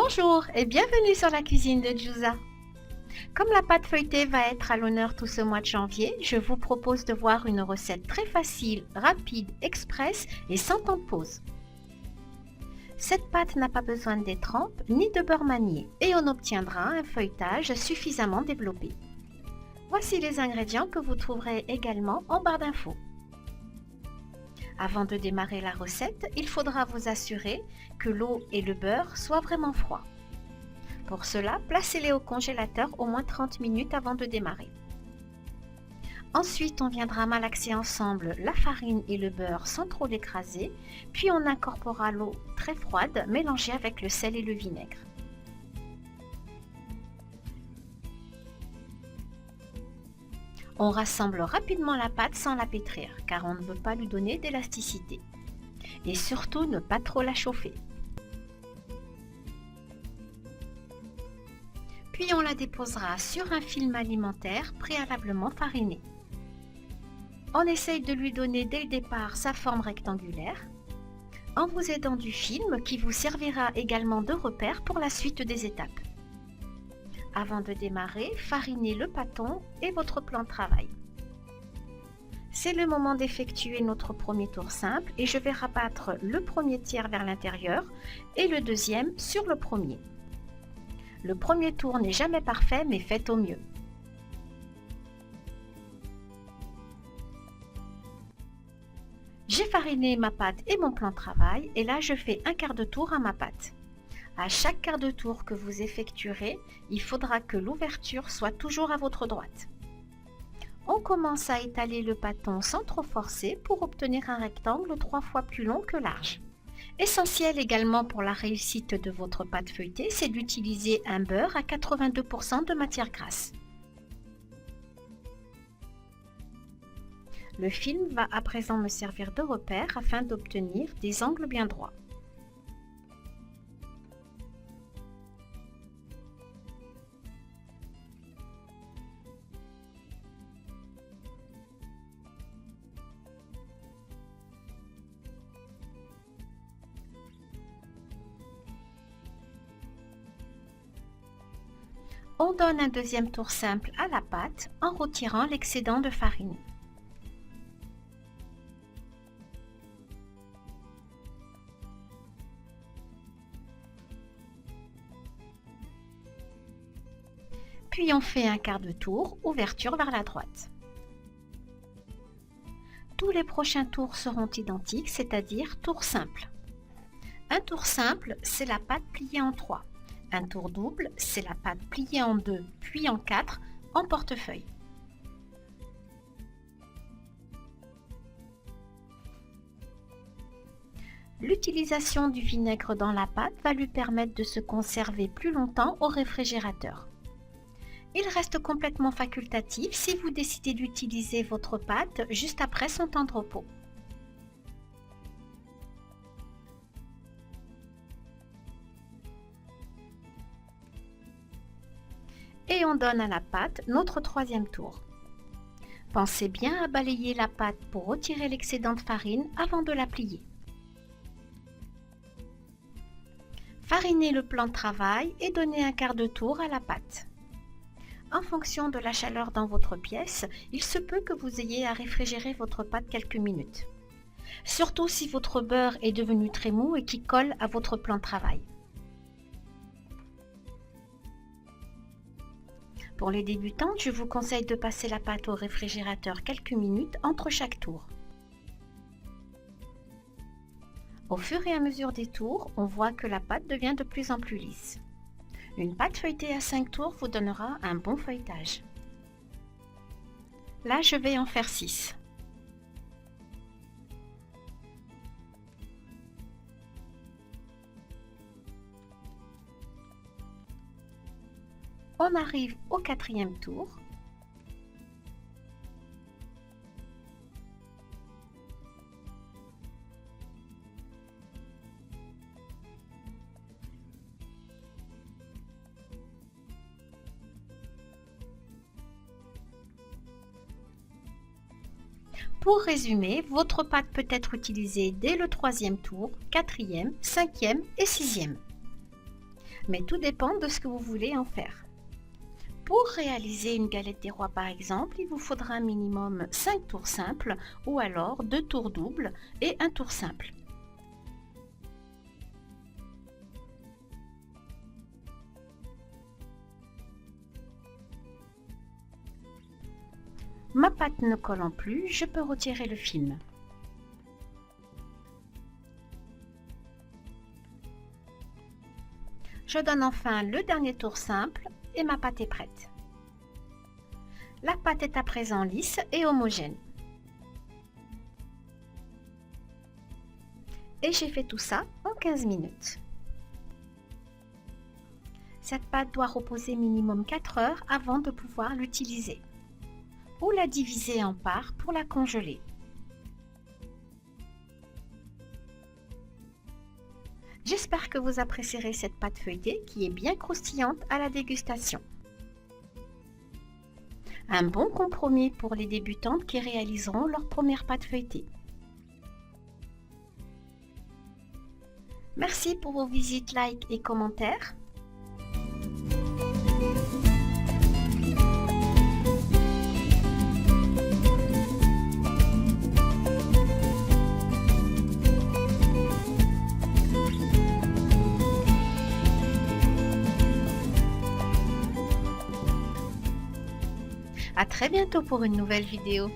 Bonjour et bienvenue sur la cuisine de Jusa. Comme la pâte feuilletée va être à l'honneur tout ce mois de janvier, je vous propose de voir une recette très facile, rapide, express et sans temps de pause. Cette pâte n'a pas besoin de détrempe ni de beurre manié et on obtiendra un feuilletage suffisamment développé. Voici les ingrédients que vous trouverez également en barre d'infos. Avant de démarrer la recette, il faudra vous assurer que l'eau et le beurre soient vraiment froids. Pour cela, placez-les au congélateur au moins 30 minutes avant de démarrer. Ensuite, on viendra malaxer ensemble la farine et le beurre sans trop l'écraser, puis on incorporera l'eau très froide mélangée avec le sel et le vinaigre. On rassemble rapidement la pâte sans la pétrir, car on ne veut pas lui donner d'élasticité. Et surtout, ne pas trop la chauffer. Puis on la déposera sur un film alimentaire préalablement fariné. On essaye de lui donner dès le départ sa forme rectangulaire, en vous aidant du film qui vous servira également de repère pour la suite des étapes. Avant de démarrer, farinez le pâton et votre plan de travail. C'est le moment d'effectuer notre premier tour simple et je vais rabattre le premier tiers vers l'intérieur et le deuxième sur le premier. Le premier tour n'est jamais parfait mais faites au mieux. J'ai fariné ma pâte et mon plan de travail et là je fais un quart de tour à ma pâte. À chaque quart de tour que vous effectuerez, il faudra que l'ouverture soit toujours à votre droite. On commence à étaler le pâton sans trop forcer pour obtenir un rectangle 3 fois plus long que large. Essentiel également pour la réussite de votre pâte feuilletée, c'est d'utiliser un beurre à 82% de matière grasse. Le film va à présent me servir de repère afin d'obtenir des angles bien droits. On donne un deuxième tour simple à la pâte en retirant l'excédent de farine. Puis on fait un quart de tour, ouverture vers la droite. Tous les prochains tours seront identiques, c'est-à-dire tour simple. Un tour simple, c'est la pâte pliée en 3. Un tour double, c'est la pâte pliée en 2, puis en 4, en portefeuille. L'utilisation du vinaigre dans la pâte va lui permettre de se conserver plus longtemps au réfrigérateur. Il reste complètement facultatif si vous décidez d'utiliser votre pâte juste après son temps de repos. Et on donne à la pâte notre troisième tour. Pensez bien à balayer la pâte pour retirer l'excédent de farine avant de la plier. Farinez le plan de travail et donnez un quart de tour à la pâte. En fonction de la chaleur dans votre pièce, il se peut que vous ayez à réfrigérer votre pâte quelques minutes. Surtout si votre beurre est devenu très mou et qui colle à votre plan de travail. Pour les débutantes, je vous conseille de passer la pâte au réfrigérateur quelques minutes entre chaque tour. Au fur et à mesure des tours, on voit que la pâte devient de plus en plus lisse. Une pâte feuilletée à 5 tours vous donnera un bon feuilletage. Là, je vais en faire 6. On arrive au 4e tour. Pour résumer, votre pâte peut être utilisée dès le 3e tour, 4e, 5e et 6e. mais tout dépend de ce que vous voulez en faire. Pour réaliser une galette des rois par exemple, il vous faudra un minimum 5 tours simples ou alors 2 tours doubles et un tour simple. Ma pâte ne collant plus, je peux retirer le film. Je donne enfin le dernier tour simple et ma pâte est prête. La pâte est à présent lisse et homogène. Et j'ai fait tout ça en 15 minutes. Cette pâte doit reposer minimum 4 heures avant de pouvoir l'utiliser. Ou la diviser en parts pour la congeler. J'espère que vous apprécierez cette pâte feuilletée qui est bien croustillante à la dégustation. Un bon compromis pour les débutantes qui réaliseront leur première pâte feuilletée. Merci pour vos visites, likes et commentaires. À très bientôt pour une nouvelle vidéo.